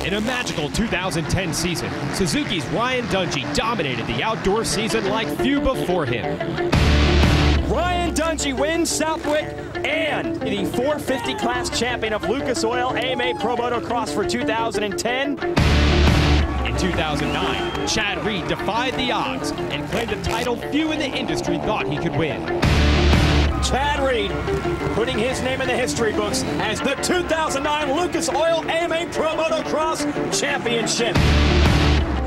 In a magical 2010 season, Suzuki's Ryan Dungey dominated the outdoor season like few before him. Ryan Dungey wins Southwick and the 450 class champion of Lucas Oil AMA Pro Motocross for 2010. In 2009, Chad Reed defied the odds and claimed a title few in the industry thought he could win. Chad Reed putting his name in the history books as the 2009 Lucas Oil AMA Pro Motocross Championship.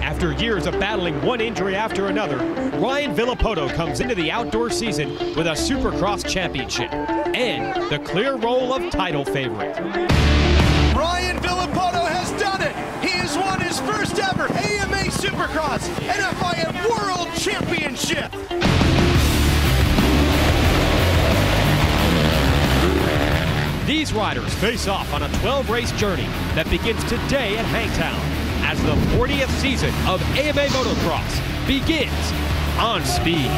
After years of battling one injury after another, Ryan Villopoto comes into the outdoor season with a Supercross championship and the clear role of title favorite. Ryan Villopoto has done it. He has won his first ever AMA Supercross and FIM World Championship. These riders face off on a 12-race journey that begins today at Hangtown as the 40th season of AMA Motocross begins on speed.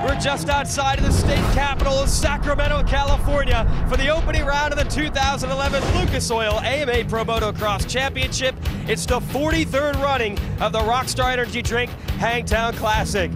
We're just outside of the state capital of Sacramento, California for the opening round of the 2011 Lucas Oil AMA Pro Motocross Championship. It's the 43rd running of the Rockstar Energy Drink Hangtown Classic.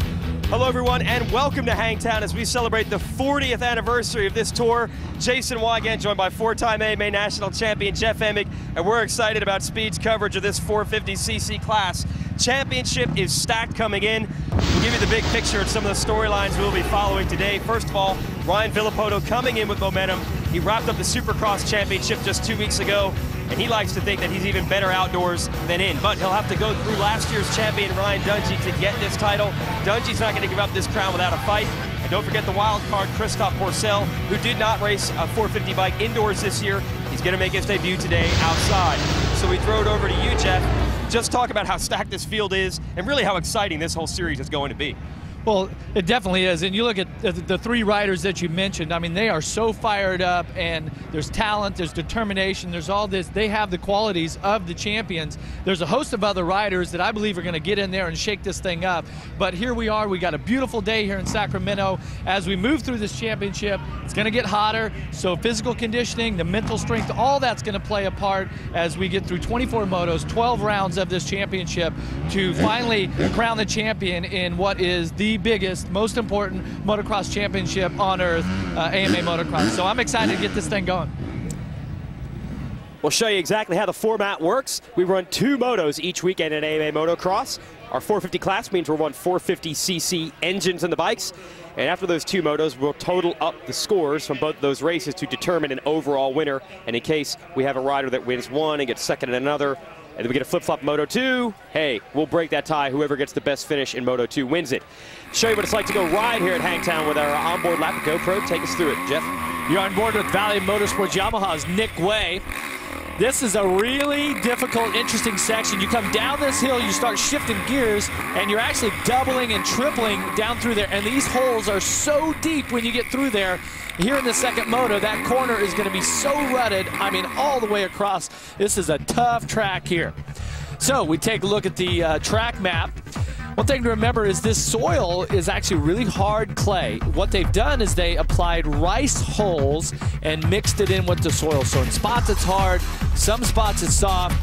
Hello everyone and welcome to Hangtown as we celebrate the 40th anniversary of this tour. Jason Wygant joined by four-time AMA National Champion Jeff Emig, and we're excited about Speed's coverage of this 450cc class. Championship is stacked coming in. We'll give you the big picture of some of the storylines we'll be following today. First of all, Ryan Villopoto coming in with momentum. He wrapped up the Supercross Championship just 2 weeks ago, and he likes to think that he's even better outdoors than in. But he'll have to go through last year's champion, Ryan Dungey, to get this title. Dungey's not going to give up this crown without a fight. And don't forget the wild card, Christophe Porcel, who did not race a 450 bike indoors this year. He's going to make his debut today outside. So we throw it over to you, Jeff. Just talk about how stacked this field is and really how exciting this whole series is going to be. Well, it definitely is, and you look at the three riders that you mentioned. I mean, they are so fired up, and there's talent, there's determination, there's all this. They have the qualities of the champions. There's a host of other riders that I believe are going to get in there and shake this thing up. But here we are. We got a beautiful day here in Sacramento. As we move through this championship, it's going to get hotter, so physical conditioning, the mental strength, all that's going to play a part as we get through 24 motos, 12 rounds of this championship to finally crown the champion in what is the biggest, most important motocross championship on earth, AMA Motocross. So I'm excited to get this thing going. We'll show you exactly how the format works. We run 2 motos each weekend at AMA Motocross. Our 450 class means we'll run 450cc engines in the bikes. And after those 2 motos, we'll total up the scores from both those races to determine an overall winner. And in case we have a rider that wins one and gets second in another, and then we get a flip-flop Moto 2, hey, we'll break that tie. Whoever gets the best finish in Moto 2 wins it. Show you what it's like to go ride here at Hangtown with our onboard lap GoPro. Take us through it, Jeff. You're on board with Valley Motorsports Yamaha's Nick Way. This is a really difficult, interesting section. You come down this hill, you start shifting gears, and you're actually doubling and tripling down through there. And these holes are so deep when you get through there. Here in the second moto, that corner is going to be so rutted, I mean, all the way across. This is a tough track here. So we take a look at the track map. One thing to remember is this soil is actually really hard clay. What they've done is they applied rice hulls and mixed it in with the soil. So in spots it's hard, some spots it's soft.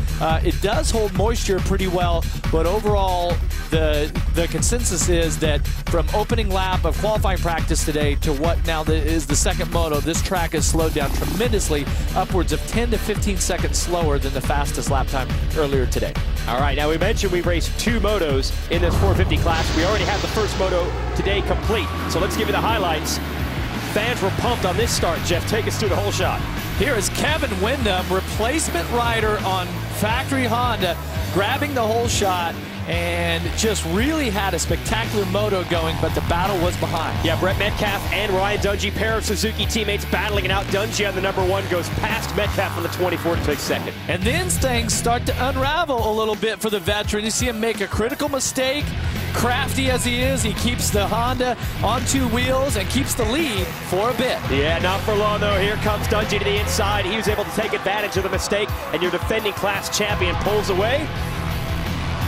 It does hold moisture pretty well, but overall the consensus is that from opening lap of qualifying practice today to what now is the second moto, this track has slowed down tremendously, upwards of 10 to 15 seconds slower than the fastest lap time earlier today. All right, now we mentioned we raced 2 motos in this 450 class. We already have the first moto today complete, so let's give you the highlights. Fans were pumped on this start. Jeff, take us through the whole shot. Here is Kevin Windham, replacement rider on factory Honda, grabbing the whole shot and just really had a spectacular moto going, but the battle was behind. Yeah, Brett Metcalf and Ryan Dungey, pair of Suzuki teammates battling it out. Dungey on the #1 goes past Metcalf on the 24 to take second. And then things start to unravel a little bit for the veteran. You see him make a critical mistake. Crafty as he is, he keeps the Honda on 2 wheels and keeps the lead for a bit. Yeah, not for long though. Here comes Dungey to the inside. He was able to take advantage of the mistake, and your defending class champion pulls away.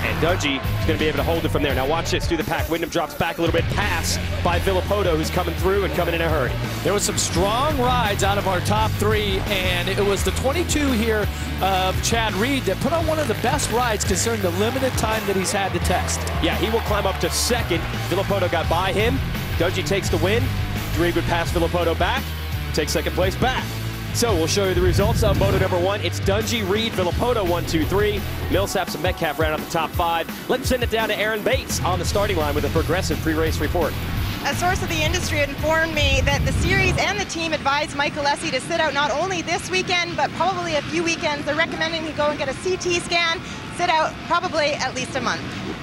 And Dungey is going to be able to hold it from there. Now watch this, through the pack. Wyndham drops back a little bit. Pass by Villopoto, who's coming through and coming in a hurry. There was some strong rides out of our top three, and it was the 22 here of Chad Reed that put on one of the best rides considering the limited time that he's had to test. Yeah, he will climb up to second. Villopoto got by him. Dungey takes the win. Reed would pass Villopoto back, take second place back. So we'll show you the results of Moto number 1. It's Dungey, Reed, Villopoto 1, 2, 3. Millsaps and Metcalf round out the top 5. Let's send it down to Aaron Bates on the starting line with a progressive pre-race report. A source of the industry informed me that the series and the team advised Michael Alessi to sit out not only this weekend, but probably a few weekends. They're recommending he go and get a CT scan, sit out probably at least a month.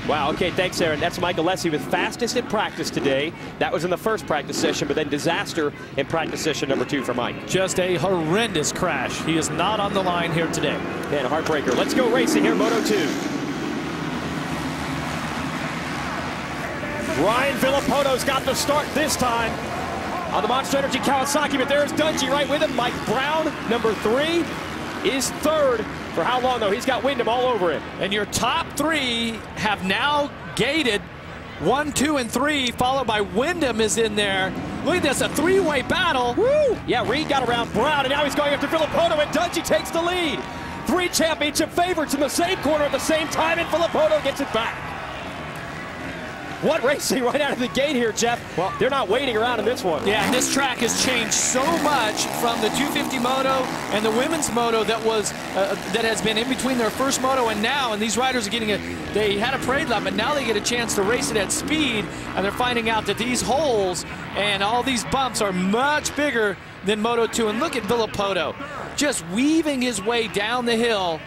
Wow, okay, thanks, Aaron. That's Michael Alessi with fastest in practice today. That was in the first practice session, but then disaster in practice session number 2 for Mike. Just a horrendous crash. He is not on the line here today. And a heartbreaker. Let's go racing here, Moto 2. Ryan Villopoto's got the start this time on the Monster Energy Kawasaki, but there's Dungey right with him. Mike Brown, number 3, is third. For how long, though? He's got Wyndham all over him. And your top 3 have now gated 1, 2, and 3, followed by Wyndham is in there. Look at this, a 3-way battle. Woo! Yeah, Reed got around Brown, and now he's going after Villopoto, and Dungey takes the lead. 3 championship favorites in the same corner at the same time, and Villopoto gets it back. What racing right out of the gate here, Jeff. Well, they're not waiting around in this one. Yeah, and this track has changed so much from the 250 Moto and the women's Moto that was that has been in between their first Moto and now. And these riders are getting they had a parade lap, but now they get a chance to race it at speed. And they're finding out that these holes and all these bumps are much bigger than Moto 2. And look at Villopoto just weaving his way down the hill.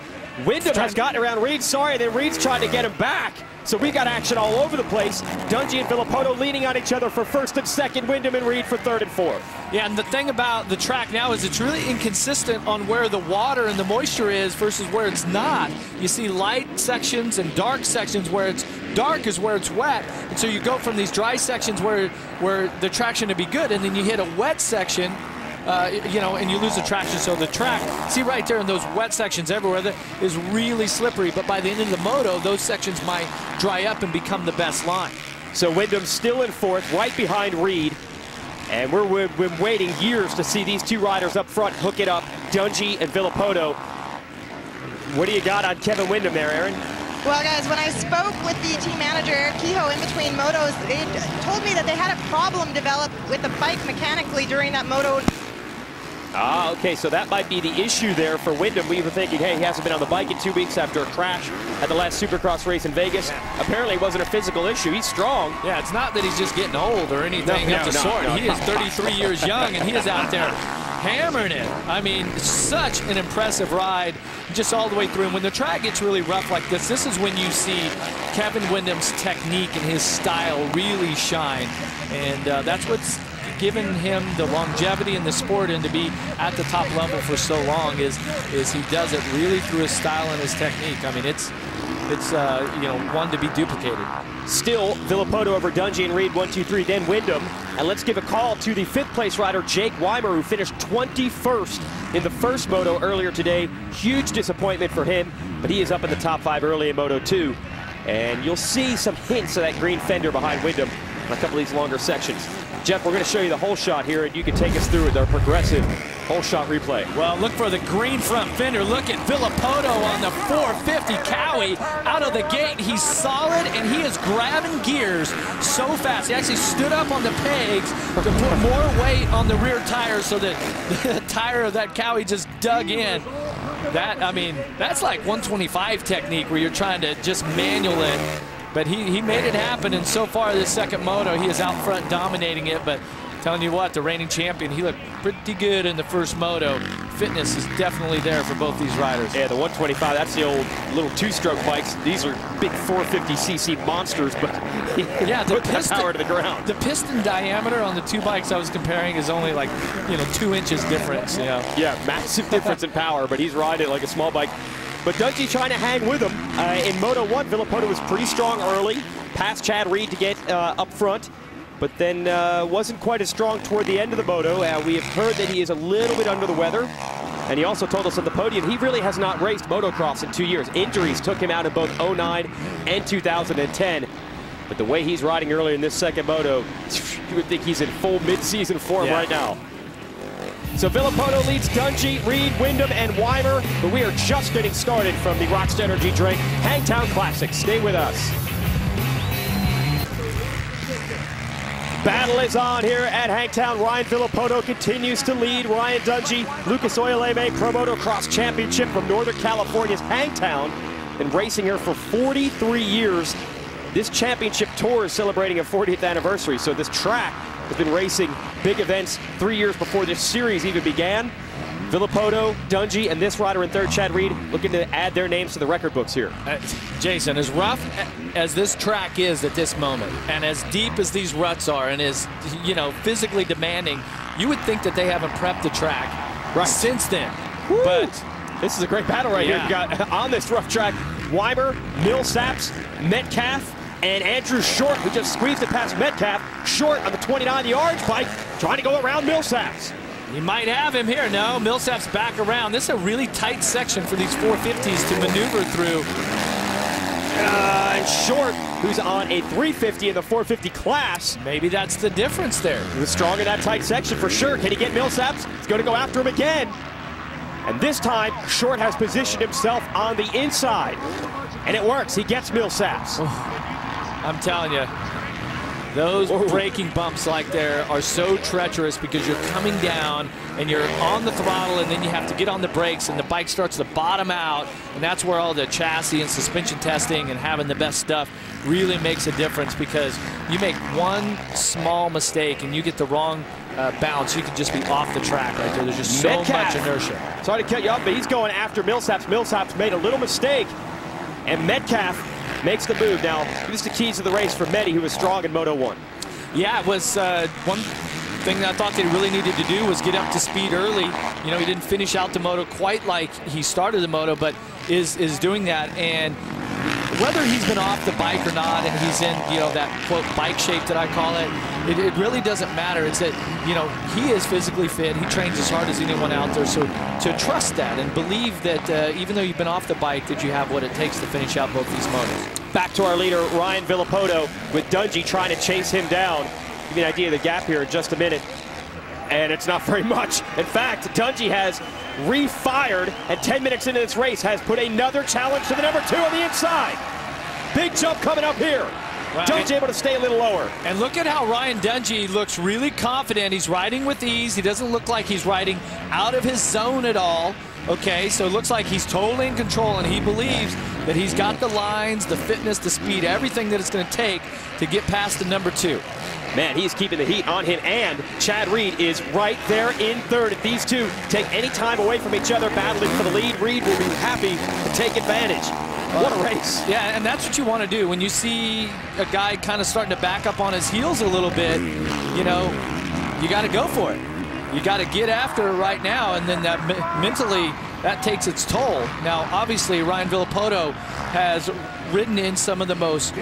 Wyndham has gotten around Reed, sorry, then Reed's trying to get him back. So we got action all over the place. Dungey and Villopoto leaning on each other for first and second, Wyndham and Reed for third and fourth. Yeah, and the thing about the track now is it's really inconsistent on where the water and the moisture is versus where it's not. You see light sections and dark sections where it's dark is where it's wet. And so you go from these dry sections where the traction to be good, and then you hit a wet section, you know, and you lose the traction. So the track, see right there in those wet sections everywhere, that is really slippery. But by the end of the Moto, those sections might dry up and become the best line. So Wyndham's still in fourth, right behind Reed. And we've been waiting years to see these 2 riders up front hook it up, Dungey and Villopoto. What do you got on Kevin Wyndham there, Aaron? Well, guys, when I spoke with the team manager, Kehoe, in between motos, they told me that they had a problem develop with the bike mechanically during that Moto. Ah, okay, so that might be the issue there for Wyndham. We were thinking, hey, he hasn't been on the bike in 2 weeks after a crash at the last Supercross race in Vegas. Apparently it wasn't a physical issue. He's strong. Yeah, it's not that he's just getting old or anything of the sort. He is 33 years young, and he is out there hammering it. I mean, such an impressive ride just all the way through. And when the track gets really rough like this is when you see Kevin Wyndham's technique and his style really shine. And that's what's given him the longevity in the sport and to be at the top level for so long is he does it really through his style and his technique. I mean, it's you know, one to be duplicated. Still, Villopoto over Dungey and Reed, 1, 2, 3, then Wyndham. And let's give a call to the 5th place rider, Jake Weimer, who finished 21st in the first Moto earlier today. Huge disappointment for him, but he is up in the top 5 early in Moto 2. And you'll see some hints of that green fender behind Wyndham on a couple of these longer sections. Jeff, we're going to show you the whole shot here, and you can take us through with our progressive whole shot replay. Well, look for the green front fender. Look at Villopoto on the 450 Cowie out of the gate. He's solid, and he is grabbing gears so fast. He actually stood up on the pegs to put more weight on the rear tires so that the tire of that Cowie just dug in. That, I mean, that's like 125 technique where you're trying to just manual it. But he made it happen, and so far this second Moto, he is out front dominating it. But telling you what, the reigning champion, he looked pretty good in the first Moto. Fitness is definitely there for both these riders. Yeah, the 125, that's the old little 2-stroke bikes. These are big 450cc monsters, but yeah, the piston, power to the ground. The piston diameter on the 2 bikes I was comparing is only like, you know, 2 inches difference. You know? Yeah, massive difference in power, but he's riding it like a small bike. But Dungey trying to hang with him. In Moto 1, Villopoto was pretty strong early, past Chad Reed to get up front, but then wasn't quite as strong toward the end of the Moto. We have heard that he is a little bit under the weather. And he also told us at the podium he really has not raced motocross in 2 years. Injuries took him out in both 09 and 2010. But the way he's riding earlier in this second moto, you would think he's in full mid-season form right now. So Villopoto leads Dungey, Reed, Windham, and Weimer. But we are just getting started from the Rockstar Energy Drink Hangtown Classic. Stay with us. Battle is on here at Hangtown. Ryan Villopoto continues to lead. Ryan Dungey, Lucas Oil AMA Pro Motocross Championship from Northern California's Hangtown. Been racing here for 43 years. This championship tour is celebrating a 40th anniversary, so this track has been racing big events 3 years before this series even began. Villopoto, Dungey, and this rider in third, Chad Reed, looking to add their names to the record books here. Jason, as rough as this track is at this moment, and as deep as these ruts are, and as, you know, physically demanding, you would think that they haven't prepped the track since then. Woo. But this is a great battle right here. You've got on this rough track, Weimer, Millsaps, Metcalf, and Andrew Short, who just squeezed it past Metcalf. Short on the 29-yard bike, trying to go around Millsaps. You might have him here. No, Millsap's back around. This is a really tight section for these 450s to maneuver through. And Short, who's on a 350 in the 450 class. Maybe that's the difference there. He was strong in that tight section for sure. Can he get Millsaps? He's going to go after him again. And this time, Short has positioned himself on the inside. And it works. He gets Millsaps. I'm telling you, those braking bumps like there are so treacherous because you're coming down and you're on the throttle and then you have to get on the brakes and the bike starts to bottom out, and that's where all the chassis and suspension testing and having the best stuff really makes a difference, because you make one small mistake and you get the wrong bounce, you could just be off the track right there. There's just so much inertia. Sorry to cut you off, but he's going after Millsaps. Millsaps made a little mistake, and Metcalf makes the move. Now, this is the keys to the race for Medi, who was strong in Moto 1. Yeah, it was one thing that I thought they really needed to do was get up to speed early. You know, he didn't finish out the Moto quite like he started the Moto, but is doing that. And whether he's been off the bike or not, and he's in, you know, that quote bike shape that I call it, it really doesn't matter. It's that, you know, he is physically fit. He trains as hard as anyone out there. So to trust that and believe that even though you've been off the bike, that you have what it takes to finish out both these motos. Back to our leader, Ryan Villopoto, with Dungey trying to chase him down. Give you an idea of the gap here in just a minute. And it's not very much. In fact, Dungey has refired, and 10 minutes into this race has put another challenge to the number 2 on the inside. Big jump coming up here. Well, Dungey able to stay a little lower. And look at how Ryan Dungey looks really confident. He's riding with ease. He doesn't look like he's riding out of his zone at all. Okay, so it looks like he's totally in control, and he believes that he's got the lines, the fitness, the speed, everything that it's going to take to get past the number 2. Man, he's keeping the heat on him, and Chad Reed is right there in third. If these two take any time away from each other battling for the lead, Reed will be happy to take advantage. What a race. Yeah, and that's what you want to do. When you see a guy kind of starting to back up on his heels a little bit, you know, you got to go for it. You got to get after it right now, and then that mentally, that takes its toll. Now, obviously, Ryan Villopoto has ridden in some of the most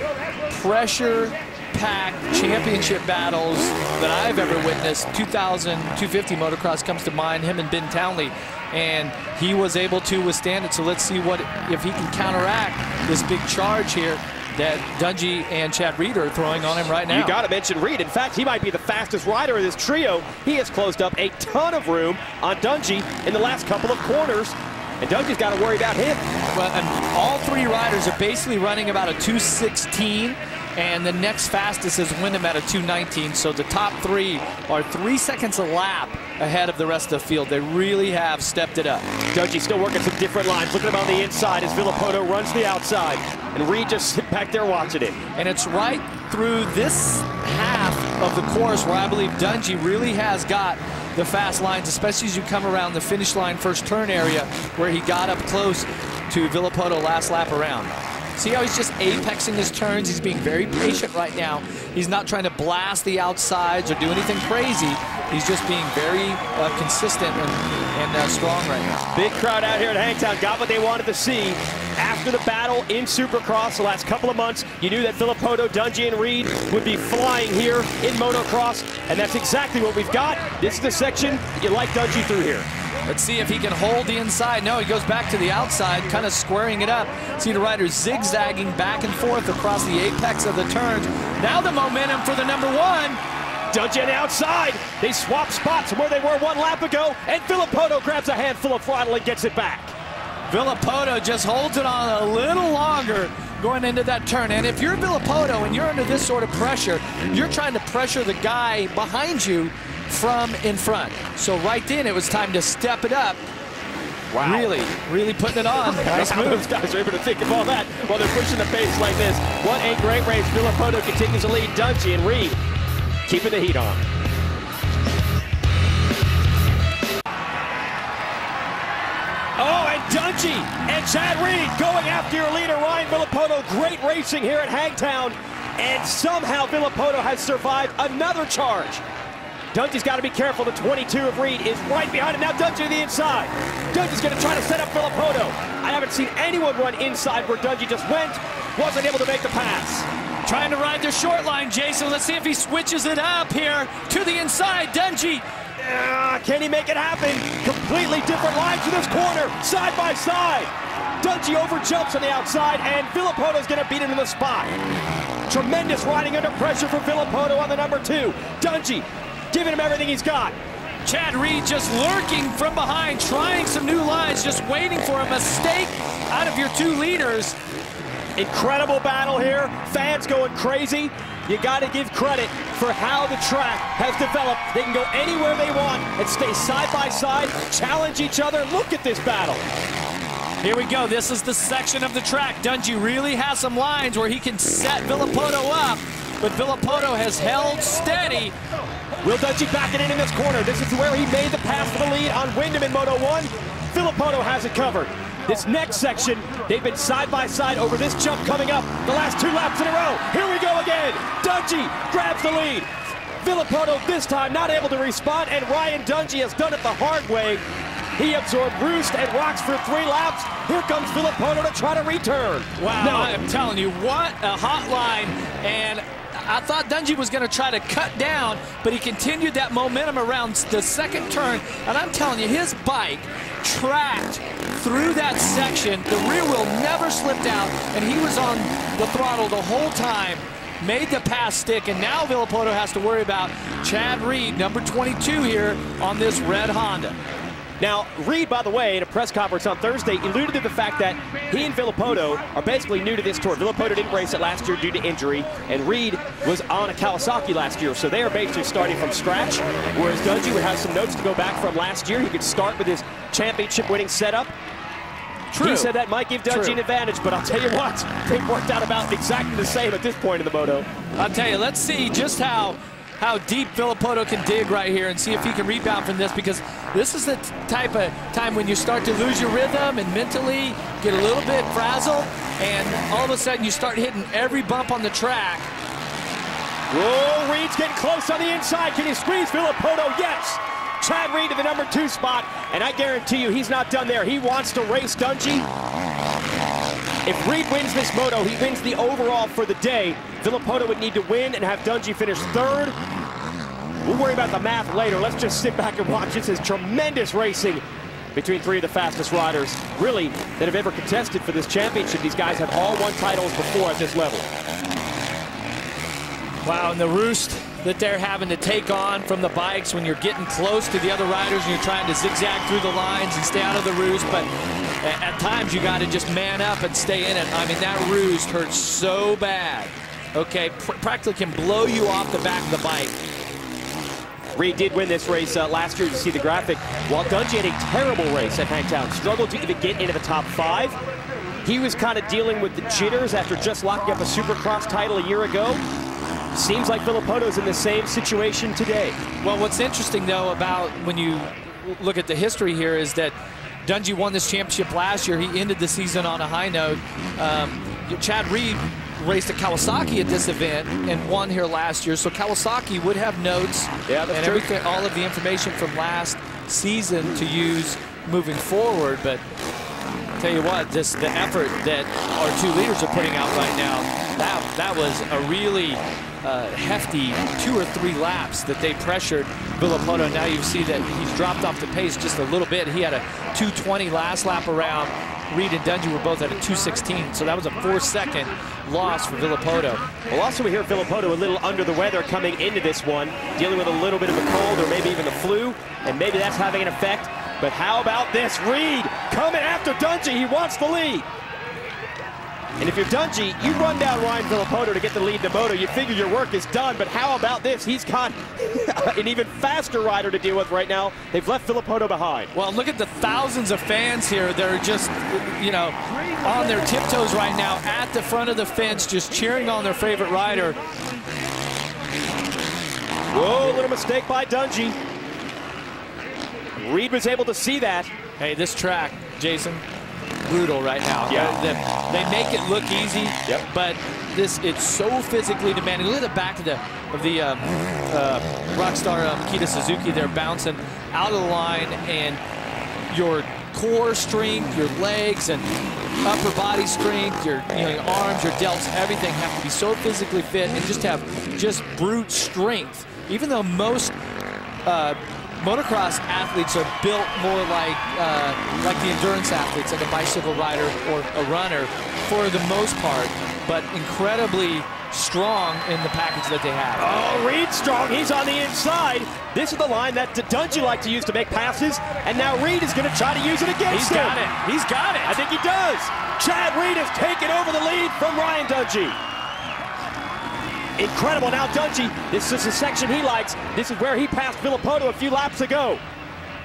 pressure-packed championship battles that I've ever witnessed. 250 motocross comes to mind, him and Ben Townley, and he was able to withstand it. So let's see if he can counteract this big charge here that Dungey and Chad Reed are throwing on him right now. You got to mention Reed. In fact, he might be the fastest rider of this trio. He has closed up a ton of room on Dungey in the last couple of corners, and Dungey's got to worry about him. Well, and all three riders are basically running about a 2:16, and the next fastest is Windham at a 2:19. So the top three are 3 seconds a lap ahead of the rest of the field. They really have stepped it up. Dungey still working some different lines. Look at him on the inside as Villopoto runs the outside, and Reed just sit back there watching it. And it's right through this half of the course where I believe Dungey really has got the fast lines, especially as you come around the finish line first turn area where he got up close to Villopoto last lap around. See how he's just apexing his turns? He's being very patient right now. He's not trying to blast the outsides or do anything crazy. He's just being very consistent and strong right now. Big crowd out here at Hangtown got what they wanted to see. After the battle in Supercross the last couple of months, you knew that Villopoto, Dungey, and Reed would be flying here in Motocross, and that's exactly what we've got. This is the section you like Dungey through here. Let's see if he can hold the inside. No, he goes back to the outside, kind of squaring it up. See the riders zigzagging back and forth across the apex of the turns. Now the momentum for the number 1. Dungey on the outside. They swap spots from where they were 1 lap ago, and Villopoto grabs a handful of throttle and gets it back. Villopoto just holds it on a little longer going into that turn. And if you're Villopoto and you're under this sort of pressure, you're trying to pressure the guy behind you from in front. So right then, it was time to step it up. Wow. Really putting it on. Nice move. Those guys are able to think of all that while they're pushing the pace like this. What a great race. Villopoto continues to lead. Dungey and Reed keeping the heat on. Oh, and Dungey and Chad Reed going after your leader, Ryan Villopoto. Great racing here at Hangtown. And somehow Villopoto has survived another charge. Dungey's got to be careful. The 22 of Reed is right behind him. Now Dungey to the inside. Dungey's going to try to set up Villopoto. I haven't seen anyone run inside where Dungey just went. Wasn't able to make the pass. Trying to ride the short line, Jason. Let's see if he switches it up here to the inside. Dungey. Can he make it happen? Completely different lines to this corner, side by side. Dungey overjumps on the outside, and Villopoto's going to beat him in the spot. Tremendous riding under pressure for Villopoto on the number 2. Dungey giving him everything he's got. Chad Reed just lurking from behind, trying some new lines, just waiting for a mistake out of your 2 leaders. Incredible battle here. Fans going crazy. You got to give credit for how the track has developed. They can go anywhere they want and stay side by side, challenge each other. Look at this battle. Here we go. This is the section of the track. Dungey really has some lines where he can set Villopoto up, but Villopoto has held steady. Will Dungey back it in this corner? This is where he made the pass for the lead on Wyndham in Moto 1. Villopoto has it covered. This next section, they've been side by side over this jump coming up the last 2 laps in a row. Here we go again. Dungey grabs the lead. Villopoto this time not able to respond, and Ryan Dungey has done it the hard way. He absorbed roost and rocks for 3 laps. Here comes Villopoto to try to return. Wow, no. I am telling you, what a hot line. And I thought Dungey was going to try to cut down, but he continued that momentum around the second turn. And I'm telling you, his bike tracked through that section. The rear wheel never slipped out, and he was on the throttle the whole time. Made the pass stick, and now Villopoto has to worry about Chad Reed, number 22 here on this red Honda. Now, Reed, by the way, in a press conference on Thursday, alluded to the fact that he and Villopoto are basically new to this tour. Villopoto didn't race it last year due to injury, and Reed was on a Kawasaki last year, so they are basically starting from scratch, whereas Dungey would have some notes to go back from last year. He could start with his championship-winning setup. True. He said that might give Dungey an advantage, but I'll tell you what, they've worked out about exactly the same at this point in the Moto. I'll tell you, let's see just how deep Villopoto can dig right here and see if he can rebound from this, because this is the type of time when you start to lose your rhythm and mentally get a little bit frazzled, and all of a sudden you start hitting every bump on the track. Whoa, Reed's getting close on the inside. Can he squeeze Villopoto? Yes. Chad Reed to the number 2 spot, and I guarantee you he's not done there. He wants to race Dungey. If Reed wins this moto, he wins the overall for the day. Villopoto would need to win and have Dungey finish 3rd. We'll worry about the math later. Let's just sit back and watch. This is tremendous racing between 3 of the fastest riders, really, that have ever contested for this championship. These guys have all won titles before at this level. Wow, and the roost that they're having to take on from the bikes when you're getting close to the other riders and you're trying to zigzag through the lines and stay out of the roost, but at times you got to just man up and stay in it. I mean, that roost hurts so bad. Okay, practically can blow you off the back of the bike. Reed did win this race last year. You see the graphic. While Dungey had a terrible race at Hangtown, struggled to even get into the top 5. He was kind of dealing with the jitters after just locking up a Supercross title a year ago. Seems like Villopoto's in the same situation today. Well, what's interesting, though, about when you look at the history here is that Dungey won this championship last year. He ended the season on a high note. Chad Reed raced at Kawasaki at this event and won here last year, so Kawasaki would have notes and everything, all of the information from last season to use moving forward. But I'll tell you what, just the effort that our 2 leaders are putting out right now. that was a really hefty 2 or 3 laps that they pressured Villopoto. Now you see that he's dropped off the pace just a little bit. He had a 2:20 last lap around. Reed and Dungey were both at a 2:16, so that was a 4-second loss for Villopoto. Well, also we hear Villopoto a little under the weather coming into this one, dealing with a little bit of a cold or maybe even the flu, and maybe that's having an effect. But how about this? Reed coming after Dungey. He wants the lead. And if you're Dungey, you run down Ryan Villopoto to get the lead in the Moto. You figure your work is done, but how about this? He's got an even faster rider to deal with right now. They've left Villopoto behind. Well, look at the thousands of fans here. They're just, you know, on their tiptoes right now at the front of the fence, just cheering on their favorite rider. Whoa, little mistake by Dungey. Reed was able to see that. Hey, this track, Jason, brutal right now. Yeah. They make it look easy, yep. but it's so physically demanding. Look at the back of the Rockstar Kita Suzuki. They're bouncing out of the line, and your core strength, your legs, and upper body strength, your arms, your delts, everything have to be so physically fit and just have brute strength. Even though most motocross athletes are built more like the endurance athletes, like a bicycle rider or a runner for the most part, but incredibly strong in the package that they have. Oh, Reed's strong. He's on the inside. This is the line that Dungey liked to use to make passes, and now Reed is going to try to use it against him. He's got it. He's got it. I think he does. Chad Reed has taken over the lead from Ryan Dungey. Incredible. Now Dungey, this is the section he likes. This is where he passed Villopoto a few laps ago.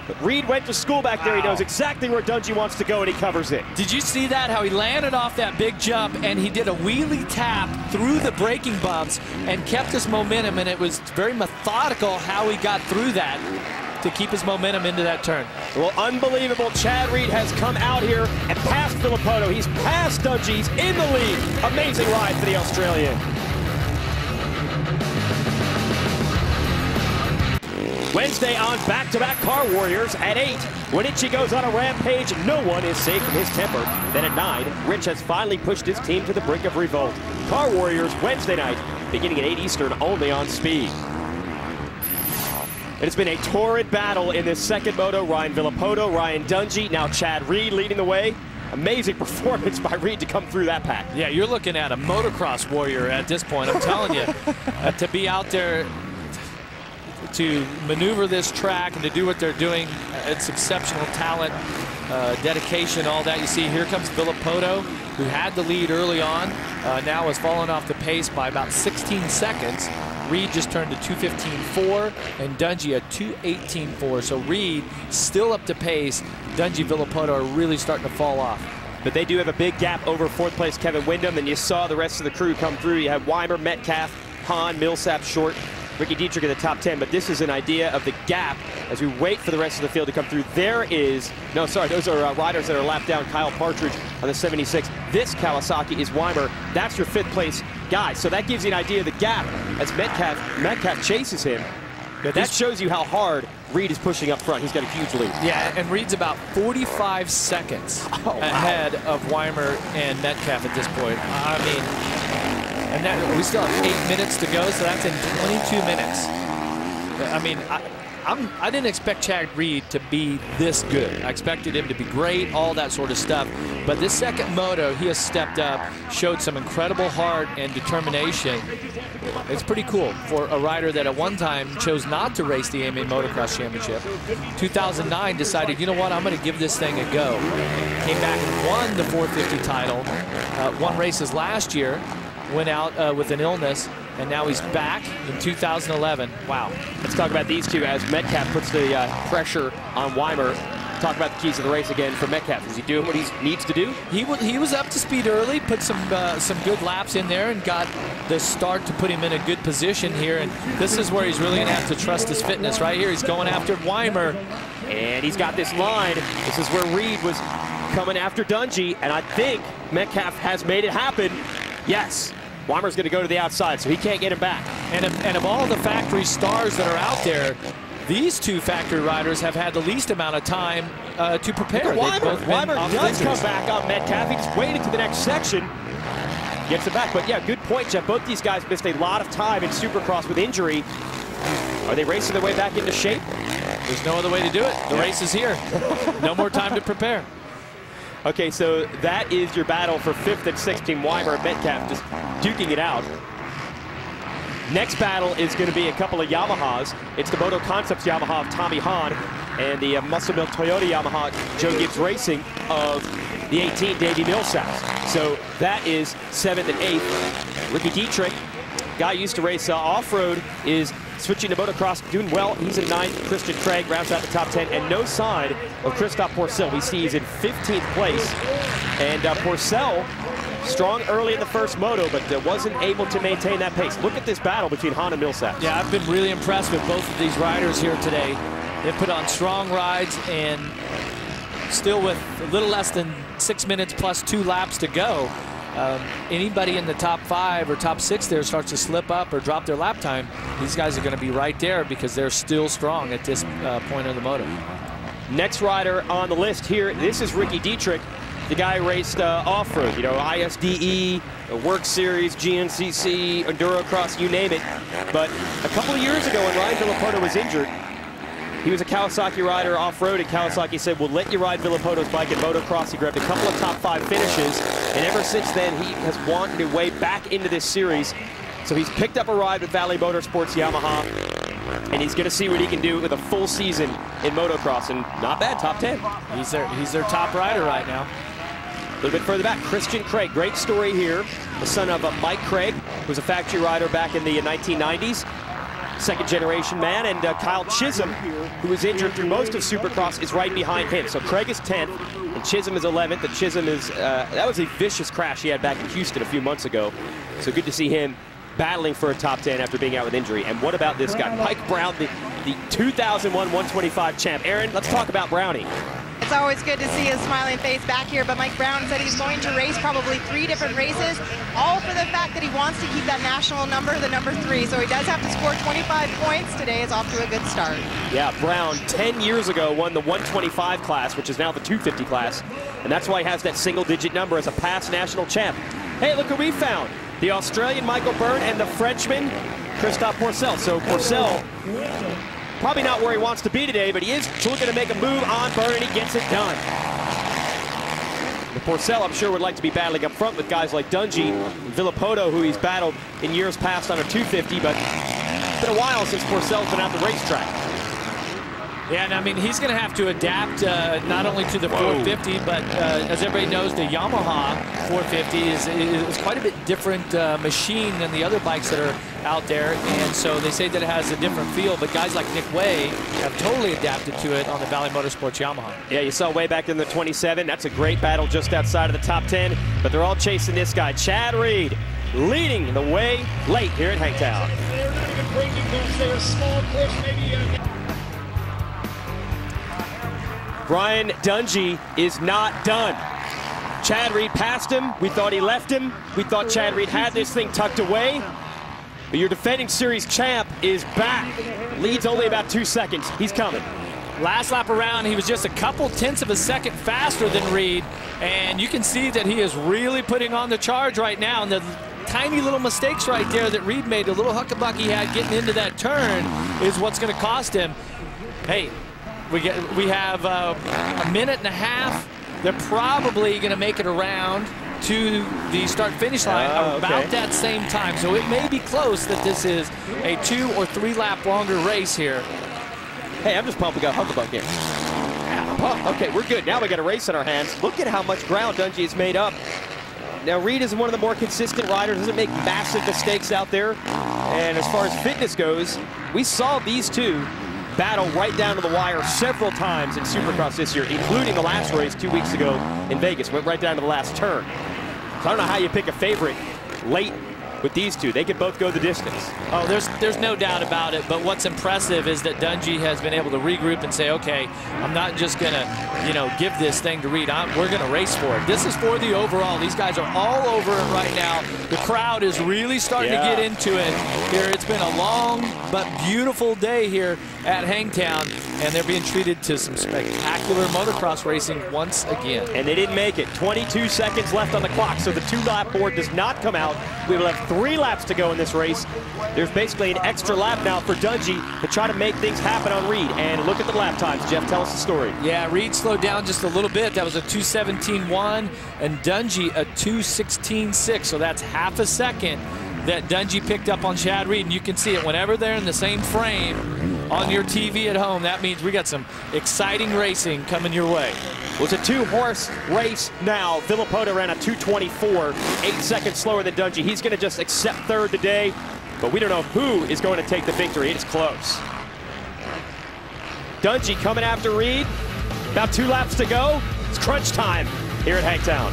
But Reed went to school back there. He knows exactly where Dungey wants to go, and he covers it. Did you see that? How he landed off that big jump, and he did a wheelie tap through the braking bumps and kept his momentum, and it was very methodical how he got through that to keep his momentum into that turn. Well, unbelievable. Chad Reed has come out here and passed Villopoto. He's passed Dungey. He's in the lead. Amazing ride for the Australian. Wednesday on back-to-back Car Warriors at 8. When Itchy goes on a rampage, no one is safe from his temper. Then at 9, Rich has finally pushed his team to the brink of revolt. Car Warriors Wednesday night, beginning at 8 Eastern, only on Speed. It has been a torrid battle in this second moto. Ryan Villopoto, Ryan Dungey, now Chad Reed leading the way. Amazing performance by Reed to come through that pack. Yeah, you're looking at a motocross warrior at this point. I'm telling you, to be out there to maneuver this track and to do what they're doing, it's exceptional talent, dedication, all that. You see, here comes Villopoto, who had the lead early on, now has fallen off the pace by about 16 seconds. Reed just turned to 2:15.4 and Dungey at 2:18.4. So Reed still up to pace. Dungey, Villopoto are really starting to fall off. But they do have a big gap over fourth place Kevin Windham, and you saw the rest of the crew come through. You had Weimer, Metcalf, Hahn, Millsap, Short, Ricky Dietrich in the top 10, but this is an idea of the gap as we wait for the rest of the field to come through. There is, no, sorry, those are riders that are lapped down. Kyle Partridge on the 76. This Kawasaki is Weimer. That's your 5th place guy. So that gives you an idea of the gap as Metcalf chases him. That shows you how hard Reed is pushing up front. He's got a huge lead. Yeah, and Reed's about 45 seconds ahead of Weimer and Metcalf at this point. I mean, and that, we still have 8 minutes to go, so that's in 22 minutes. I mean, I didn't expect Chad Reed to be this good. I expected him to be great, all that sort of stuff. But this second moto, he has stepped up, showed some incredible heart and determination. It's pretty cool for a rider that at one time chose not to race the AMA Motocross Championship. 2009 decided, you know what, I'm going to give this thing a go. Came back and won the 450 title, won races last year, went out with an illness, and now he's back in 2011. Wow. Let's talk about these two as Metcalf puts the pressure on Weimer. Talk about the keys of the race again for Metcalf. Is he doing what he needs to do? He was up to speed early, put some good laps in there, and got the start to put him in a good position here. And this is where he's really going to have to trust his fitness. Right here, he's going after Weimer. And he's got this line. This is where Reed was coming after Dungey, and I think Metcalf has made it happen. Yes. Weimer's going to go to the outside, so he can't get him back. And of all the factory stars that are out there, these two factory riders have had the least amount of time to prepare. Weimer does come back on Metcalf. He just waited to the next section. gets it back. But yeah, good point, Jeff. Both these guys missed a lot of time in Supercross with injury. Are they racing their way back into shape? There's no other way to do it. The race is here. No more time to prepare. Okay, so that is your battle for 5th and 6th. Team Weimer and Metcalf just duking it out. Next battle is going to be a couple of Yamahas. It's the Moto Concepts Yamaha of Tommy Hahn and the Muscle Milk Toyota Yamaha Joe Gibbs Racing of the 18 Davey Millsap. So that is 7th and 8th. Ricky Dietrich, guy used to race off-road, is switching to motocross, doing well. He's in 9th. Christian Craig rounds out the top 10, and no sign of Christophe Pourcel. We see he's in 15th place. And Pourcel, strong early in the first moto, but wasn't able to maintain that pace. Look at this battle between Hahn and Millsap. Yeah, I've been really impressed with both of these riders here today. They've put on strong rides, and still with a little less than 6 minutes plus 2 laps to go. Anybody in the top 5 or top 6 there starts to slip up or drop their lap time, these guys are going to be right there because they're still strong at this point of the moto. Next rider on the list here, this is Ricky Dietrich. The guy raced off-road, you know, ISDE, Work Series, GNCC, Endurocross, you name it. But a couple of years ago when Ryan Villopoto was injured, he was a Kawasaki rider off-road, and Kawasaki said, we'll let you ride Villopoto's bike in motocross. He grabbed a couple of top 5 finishes, and ever since then, he has wanted a way back into this series. So he's picked up a ride with Valley Motorsports Yamaha, and he's going to see what he can do with a full season in motocross, and not bad, top 10. He's their top rider right now. A little bit further back, Christian Craig, great story here. The son of Mike Craig, who was a factory rider back in the 1990s. Second generation man, and Kyle Chisholm, who was injured through most of Supercross, is right behind him. So Craig is 10th, and Chisholm is 11th, and Chisholm is, that was a vicious crash he had back in Houston a few months ago. So good to see him battling for a top 10 after being out with injury. And what about this guy, Mike Brown, the 2001 125 champ. Aaron, let's talk about Brownie. It's always good to see his smiling face back here, but Mike Brown said he's going to race probably 3 different races, all for the fact that he wants to keep that national number, the number 3. So he does have to score 25 points. Today is off to a good start. Yeah, Brown 10 years ago won the 125 class, which is now the 250 class, and that's why he has that single-digit number as a past national champ. Hey, look who we found. The Australian Michael Byrne and the Frenchman Christophe Pourcel. So Pourcel, probably not where he wants to be today, but he is looking to make a move on Byrne, and he gets it done. The Pourcel, I'm sure, would like to be battling up front with guys like Dungey and Villopoto, who he's battled in years past on a 250, but it's been a while since Pourcel's been out the racetrack. Yeah, and I mean, he's going to have to adapt not only to the 450, but as everybody knows, the Yamaha 450 is quite a bit different machine than the other bikes that are out there, and so they say that it has a different feel, but guys like Nick Way have totally adapted to it on the Valley Motorsports Yamaha. Yeah, you saw Way back in the 27. That's a great battle just outside of the top 10, but they're all chasing this guy, Chad Reed, leading the way late here at Hangtown. Brian Dungey is not done. Chad Reed passed him. We thought he left him. We thought Chad Reed had this thing tucked away. But your defending series champ is back. Leads only about 2 seconds. He's coming. Last lap around, he was just a couple tenths of a second faster than Reed. And you can see that he is really putting on the charge right now. And the tiny little mistakes right there that Reed made, the little huckabuck he had getting into that turn, is what's going to cost him. Hey, we have a minute and a half. They're probably going to make it around to the start-finish line about that same time. So it may be close that this is a 2 or 3 lap longer race here. Hey, I'm just pumped we got Huckabuck here. Oh, okay, we're good. Now we got a race in our hands. Look at how much ground Dungey has made up. Now, Reed is one of the more consistent riders, doesn't make massive mistakes out there. And as far as fitness goes, we saw these two battle right down to the wire several times in Supercross this year, including the last race 2 weeks ago in Vegas. Went right down to the last turn. So I don't know how you pick a favorite late with these two. They could both go the distance. Oh, there's no doubt about it. But what's impressive is that Dungey has been able to regroup and say, okay, I'm not just going to, give this thing to Reed. We're going to race for it. This is for the overall. These guys are all over it right now. The crowd is really starting to get into it here. It's been a long but beautiful day here at Hangtown. and they're being treated to some spectacular motocross racing once again. And they didn't make it. 22 seconds left on the clock, so the 2-lap board does not come out. We will have 3 laps to go in this race. There's basically an extra lap now for Dungey to try to make things happen on Reed. And look at the lap times. Jeff, tell us the story. Yeah, Reed slowed down just a little bit. That was a 2:17.1, and Dungey a 2:16.6. So that's half a second that Dungey picked up on Chad Reed. And you can see it whenever they're in the same frame on your TV at home. That means we got some exciting racing coming your way. Well, it's a 2-horse race now. Villopoto ran a 2:24, 8 seconds slower than Dungey. He's going to just accept third today, but we don't know who is going to take the victory. It's close. Dungey coming after Reed. About 2 laps to go. It's crunch time here at Hangtown.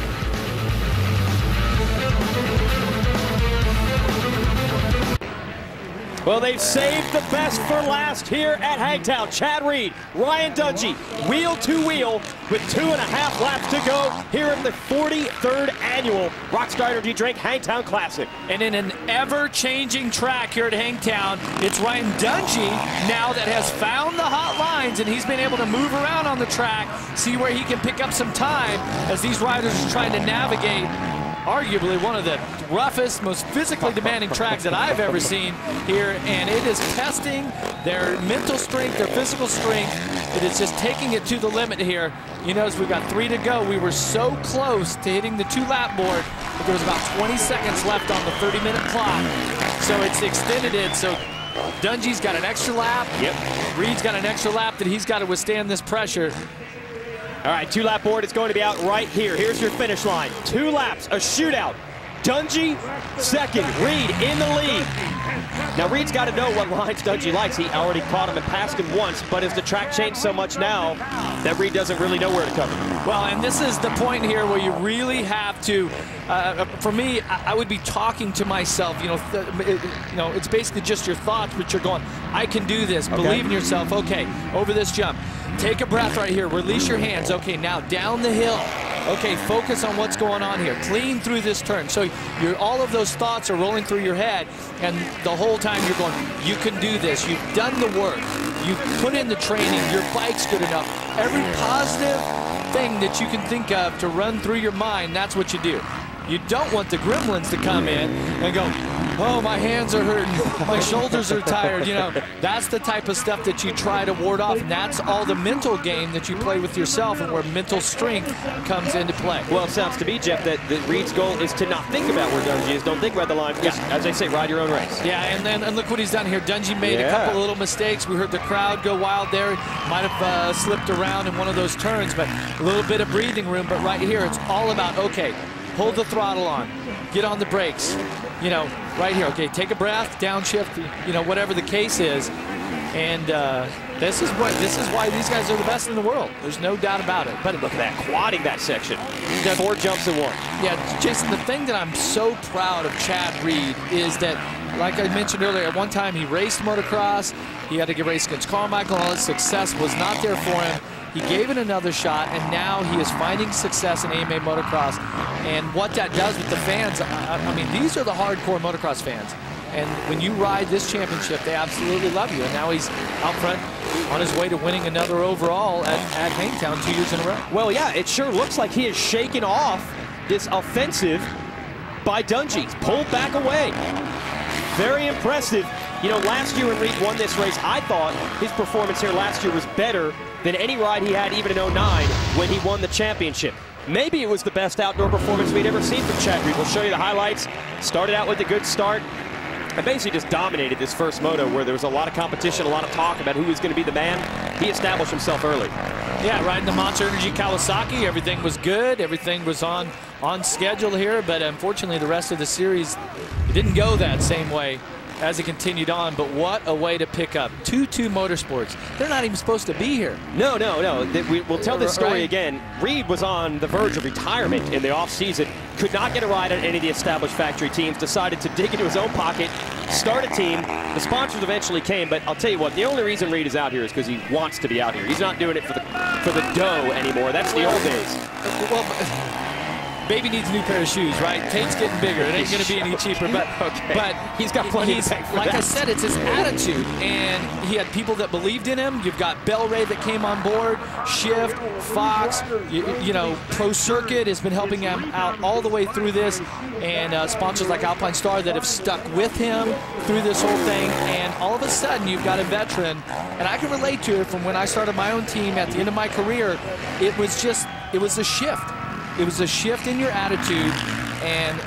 Well, they've saved the best for last here at Hangtown. Chad Reed, Ryan Dungey, wheel to wheel with 2.5 laps to go here in the 43rd annual Rockstar Energy Drink Hangtown Classic. And in an ever-changing track here at Hangtown, it's Ryan Dungey now that has found the hot lines, and he's been able to move around on the track, see where he can pick up some time as these riders are trying to navigate arguably one of the roughest, most physically demanding tracks that I've ever seen here, and it is testing their mental strength, their physical strength. It is just taking it to the limit here. You notice we've got 3 to go. We were so close to hitting the 2-lap board, but there was about 20 seconds left on the 30-minute clock, so it's extended it. So Dungey's got an extra lap. Yep. Reed's got an extra lap that he's got to withstand this pressure. All right, 2-lap board is going to be out right here. Here's your finish line. 2 laps, a shootout. Dungey second, Reed in the lead. Now Reed's got to know what lines Dungey likes. He already caught him and passed him once, but as the track changed so much now that Reed doesn't really know where to cover. Well, and this is the point here where you really have to, for me, I would be talking to myself, you know, it's basically just your thoughts, but you're going, I can do this, believe in yourself, okay, over this jump. Take a breath right here, release your hands, okay, now down the hill. Okay, focus on what's going on here. Clean through this turn. So all of those thoughts are rolling through your head, and the whole time you're going, you can do this. You've done the work. You've put in the training. Your bike's good enough. Every positive thing that you can think of to run through your mind, that's what you do. You don't want the gremlins to come in and go, oh, my hands are hurting, my shoulders are tired, you know. That's the type of stuff that you try to ward off, and that's all the mental game that you play with yourself and where mental strength comes into play. Well, it sounds to me, Jeff, that Reed's goal is to not think about where Dungey is. Don't think about the line. Just, as they say, ride your own race. Yeah, and look what he's done here. Dungey made a couple of little mistakes. We heard the crowd go wild there. Might have slipped around in one of those turns, but a little bit of breathing room. But right here, it's all about, okay, hold the throttle on, get on the brakes, you know, right here, okay, take a breath, downshift, you know, whatever the case is. And this is why these guys are the best in the world. There's no doubt about it. But look at that, quadding that section. 4 jumps in 1. Yeah, Jason, the thing that I'm so proud of Chad Reed is that, like I mentioned earlier, at one time he raced motocross, he had to race against Carmichael, and all his success was not there for him. He gave it another shot, and now he is finding success in AMA motocross. And what that does with the fans, I mean, these are the hardcore motocross fans. And when you ride this championship, they absolutely love you. And now he's out front on his way to winning another overall at Hangtown 2 years in a row. Well, yeah, it sure looks like he is shaking off this offensive by Dungey. He's pulled back away. Very impressive. You know, last year when Reed won this race, I thought his performance here last year was better than any ride he had even in '09 when he won the championship. Maybe it was the best outdoor performance we'd ever seen from Chad Reed. We'll show you the highlights. Started out with a good start and basically just dominated this first moto where there was a lot of competition, a lot of talk about who was going to be the man. He established himself early. Yeah, riding the Monster Energy Kawasaki, everything was good. Everything was on schedule here, but unfortunately the rest of the series, it didn't go that same way as it continued on. But what a way to pick up 2-2 Motorsports. They're not even supposed to be here. No. We'll tell this story again. Reed was on the verge of retirement in the offseason. Could not get a ride on any of the established factory teams. Decided to dig into his own pocket, start a team. The sponsors eventually came, but I'll tell you what, the only reason Reed is out here is because he wants to be out here. He's not doing it for the dough anymore. That's the old days. Well, baby needs a new pair of shoes, right? Tate's getting bigger. It ain't going to be any cheaper. But, okay. but he's got plenty to pay for like that. I said, it's his attitude. And he had people that believed in him. You've got Bell Ray that came on board, Shift, Fox, you know, Pro Circuit has been helping him out all the way through this. And sponsors like Alpine Star that have stuck with him through this whole thing. And all of a sudden, you've got a veteran. And I can relate to it from when I started my own team at the end of my career. It was a shift. It was a shift in your attitude, and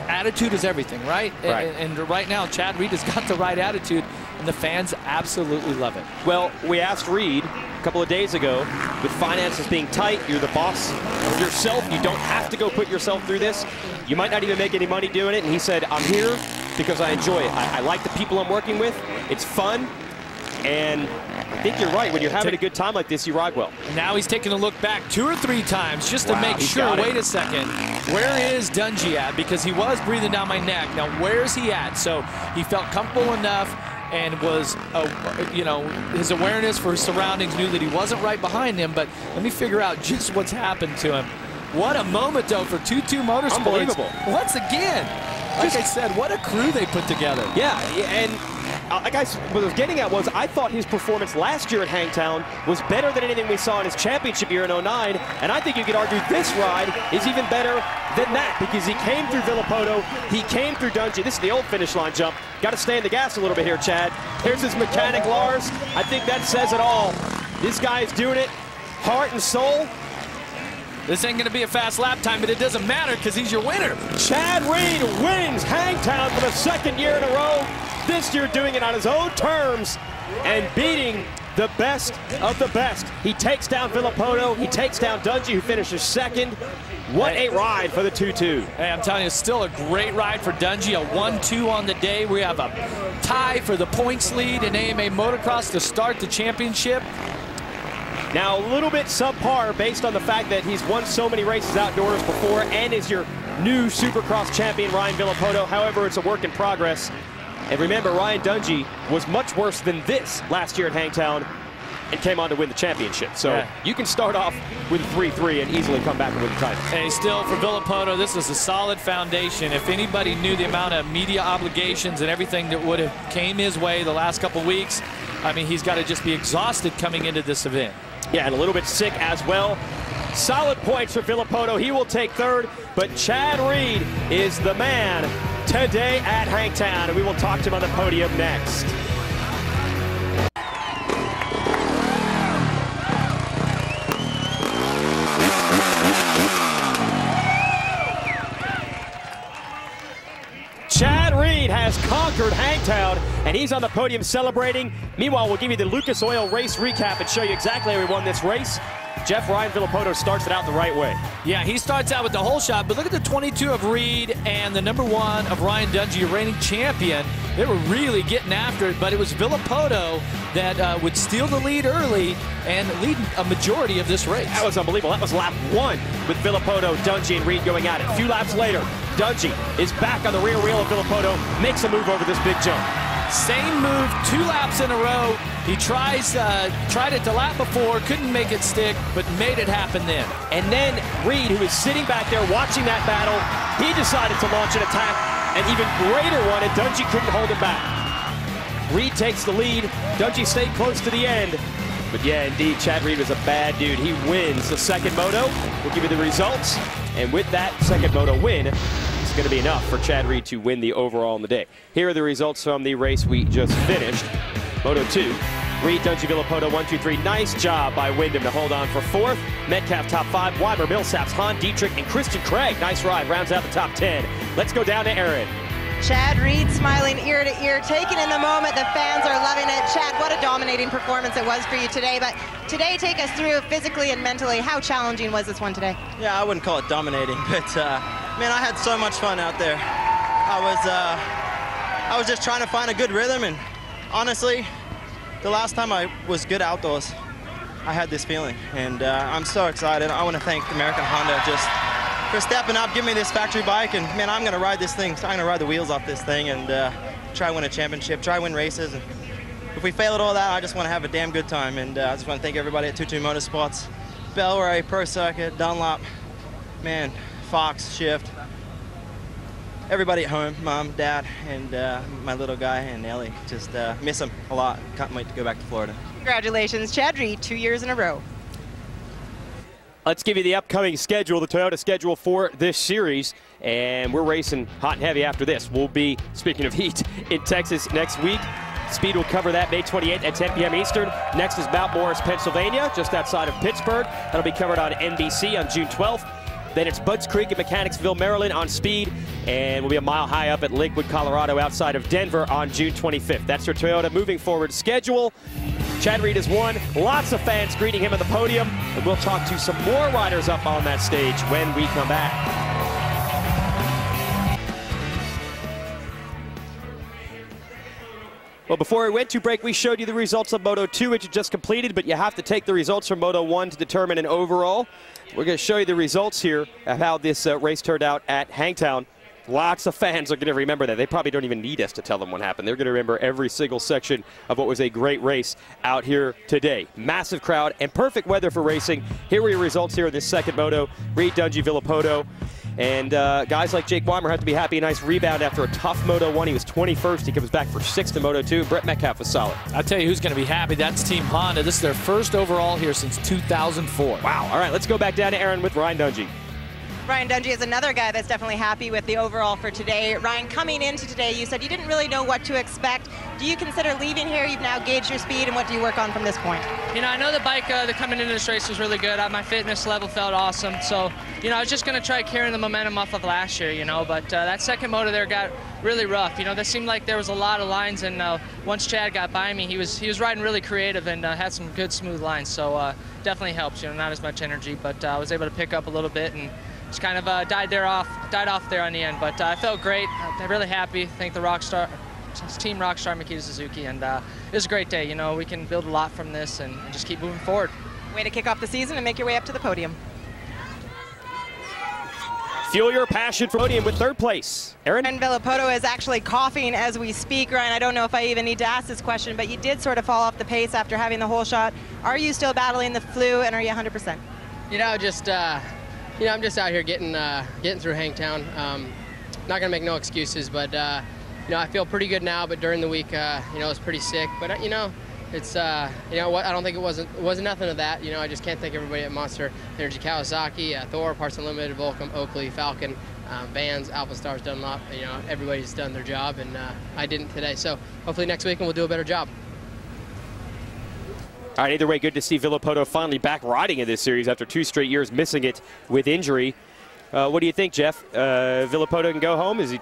attitude is everything, right? Right. And right now, Chad Reed has got the right attitude, and the fans absolutely love it. Well, we asked Reed a couple of days ago, with finances being tight, you're the boss of yourself. You don't have to go put yourself through this. You might not even make any money doing it. And he said, I'm here because I enjoy it. I like the people I'm working with. It's fun. And I think you're right. When you're having a good time like this, you ride well. Now he's taking a look back 2 or 3 times just to make sure, wait a second, where is Dungey at? Because he was breathing down my neck. Now, where's he at? So he felt comfortable enough and was, you know, his awareness for his surroundings, knew that he wasn't right behind him. But let me figure out just what's happened to him. What a moment, though, for 2-2 Motorsports. Unbelievable. Once again, like I said, what a crew they put together. Yeah, and like what I was getting at was I thought his performance last year at Hangtown was better than anything we saw in his championship year in '09, and I think you could argue this ride is even better than that because he came through Villapoto, he came through Dungey. This is the old finish line jump. Got to stay in the gas a little bit here, Chad. Here's his mechanic, Lars. I think that says it all. This guy is doing it, heart and soul. This ain't going to be a fast lap time, but it doesn't matter because he's your winner. Chad Reed wins Hangtown for the 2nd year in a row. This year doing it on his own terms and beating the best of the best. He takes down Villapoto. He takes down Dungey, who finishes 2nd. What a ride for the 2-2. Hey, I'm telling you, it's still a great ride for Dungey. A 1-2 on the day. We have a tie for the points lead in AMA Motocross to start the championship. Now, a little bit subpar based on the fact that he's won so many races outdoors before and is your new Supercross champion, Ryan Villapoto. However, it's a work in progress. And remember, Ryan Dungey was much worse than this last year at Hangtown and came on to win the championship. So you can start off with 3-3 and easily come back and win the title. Hey, still for Villapoto, this is a solid foundation. If anybody knew the amount of media obligations and everything that would have came his way the last couple weeks, I mean, he's got to just be exhausted coming into this event. Yeah, and a little bit sick as well. Solid points for Villapoto. He will take 3rd, but Chad Reed is the man today at Hangtown, and we will talk to him on the podium next. Chad Reed has conquered Hangtown, and he's on the podium celebrating. Meanwhile, we'll give you the Lucas Oil race recap and show you exactly how we won this race. Jeff, Ryan Villapoto starts it out the right way. Yeah, he starts out with the whole shot, but look at the 22 of Reed and the number 1 of Ryan Dungey, reigning champion. They were really getting after it, but it was Villapoto that would steal the lead early and lead a majority of this race. That was unbelievable. That was lap 1 with Villapoto, Dungey, and Reed going at it. A few laps later, Dungey is back on the rear wheel of Villapoto, makes a move over this big jump. Same move 2 laps in a row. He tried it the lap before, couldn't make it stick, but made it happen then. And then Reed, who is sitting back there watching that battle, he decided to launch an attack, an even greater one, and Dungey couldn't hold him back. Reed takes the lead. Dungey stayed close to the end. But yeah, indeed, Chad Reed was a bad dude. He wins the 2nd moto. We'll give you the results. And with that 2nd moto win, it's going to be enough for Chad Reed to win the overall on the day. Here are the results from the race we just finished. Moto 2, Reed, Dungey, Villapoto, 1, 2, 3. Nice job by Wyndham to hold on for 4th. Metcalf top 5, Weimer, Millsaps, Hahn, Dietrich, and Christian Craig. Nice ride, rounds out the top 10. Let's go down to Aaron. Chad Reed smiling ear to ear, taking in the moment. The fans are loving it. Chad, what a dominating performance it was for you today. But today, take us through physically and mentally. How challenging was this one today? Yeah, I wouldn't call it dominating, but man, I had so much fun out there. I was just trying to find a good rhythm, and honestly, the last time I was good outdoors, I had this feeling, and I'm so excited. I want to thank American Honda just for stepping up, giving me this factory bike, and man, I'm gonna ride this thing. I'm gonna ride the wheels off this thing and try to win a championship, try to win races. And if we fail at all that, I just want to have a damn good time. And I just want to thank everybody at 2-2 Motorsports, Bell Ray, Pro Circuit, Dunlop, man, Fox, Shift, everybody at home, Mom, Dad, and my little guy, and Ellie. Just miss them a lot. Can't wait to go back to Florida. Congratulations, Chad Reed, 2 years in a row. Let's give you the upcoming schedule, the Toyota schedule for this series. And we're racing hot and heavy after this. We'll be, speaking of heat, in Texas next week. Speed will cover that May 28th at 10 p.m. Eastern. Next is Mount Morris, Pennsylvania, just outside of Pittsburgh. That'll be covered on NBC on June 12th. Then it's Budds Creek at Mechanicsville, Maryland on Speed. And we'll be a mile high up at Lakewood, Colorado, outside of Denver on June 25th. That's your Toyota moving forward schedule. Chad Reed has won. Lots of fans greeting him at the podium. And we'll talk to some more riders up on that stage when we come back. Well, before we went to break, we showed you the results of Moto 2, which you just completed, but you have to take the results from Moto 1 to determine an overall. We're going to show you the results here of how this race turned out at Hangtown. Lots of fans are going to remember that. They probably don't even need us to tell them what happened. They're going to remember every single section of what was a great race out here today. Massive crowd and perfect weather for racing. Here were your results here in this second Moto. Reed, Dungey, Villopoto. And guys like Jake Weimer have to be happy. A nice rebound after a tough Moto 1. He was 21st. He comes back for 6th in Moto 2. Brett Metcalf was solid. I'll tell you who's going to be happy. That's Team Honda. This is their first overall here since 2004. Wow. All right, let's go back down to Aaron with Ryan Dungey. Ryan Dungey is another guy that's definitely happy with the overall for today. Ryan, coming into today, you said you didn't really know what to expect. Do you consider leaving here? You've now gauged your speed, and what do you work on from this point? You know, I know the bike the coming into this race was really good. My fitness level felt awesome. So, you know, I was just going to try carrying the momentum off of last year, you know. But that second moto there got really rough. You know, there seemed like there was a lot of lines, and once Chad got by me, he was riding really creative and had some good smooth lines. So definitely helps. You know, not as much energy, but I was able to pick up a little bit and just kind of died off there on the end. But I felt great. I'm really happy. Thank the Team Rockstar Makita Suzuki, and it was a great day. You know, we can build a lot from this and just keep moving forward. Way to kick off the season and make your way up to the podium. Fuel your passion for podium with 3rd place. Aaron? And Villopoto is actually coughing as we speak. Ryan, I don't know if I even need to ask this question, but you did sort of fall off the pace after having the whole shot. Are you still battling the flu, and are you 100%? You know, just you know, I'm just out here getting through Hangtown. Not gonna make no excuses, but you know, I feel pretty good now. But during the week, you know, I was pretty sick. But you know, it's you know what? I don't think it wasn't nothing of that. You know, I just can't thank everybody at Monster Energy, Kawasaki, Thor, Parts Unlimited, Volcom, Oakley, Falcon, Vans, Alpha Stars, Dunlop. You know, everybody's done their job, and I didn't today. So hopefully next week we'll do a better job. All right, either way, good to see Villopoto finally back riding in this series after 2 straight years missing it with injury. What do you think, Jeff? Villopoto can go home? Is he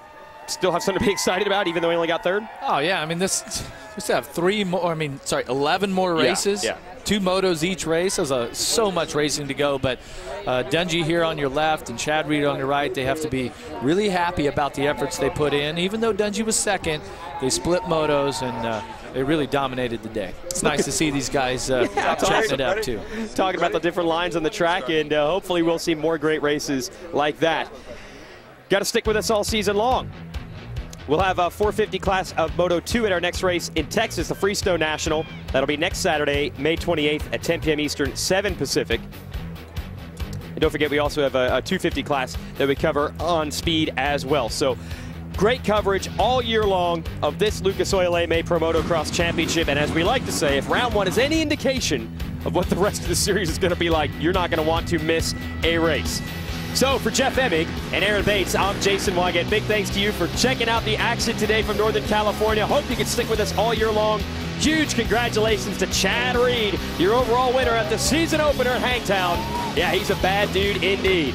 still have something to be excited about, even though he only got 3rd? Oh, yeah. I mean, this just have 11 more races. Yeah. 2 motos each race. There's so much racing to go. But Dungey here on your left and Chad Reed on your right, they have to be really happy about the efforts they put in. Even though Dungey was 2nd, they split motos and they really dominated the day. It's nice to see these guys chatting it up, too. Talking about the different lines on the track, and hopefully we'll see more great races like that. Got to stick with us all season long. We'll have a 450 class of Moto 2 at our next race in Texas, the Freestone National. That'll be next Saturday, May 28th at 10 p.m. Eastern, 7 Pacific. And don't forget, we also have a 250 class that we cover on Speed as well. So great coverage all year long of this Lucas Oil AMA Pro Motocross Championship. And as we like to say, if round 1 is any indication of what the rest of the series is going to be like, you're not going to want to miss a race. So for Jeff Emig and Aaron Bates, I'm Jason Wygant. Big thanks to you for checking out the action today from Northern California. Hope you can stick with us all year long. Huge congratulations to Chad Reed, your overall winner at the season opener at Hangtown. Yeah, he's a bad dude indeed.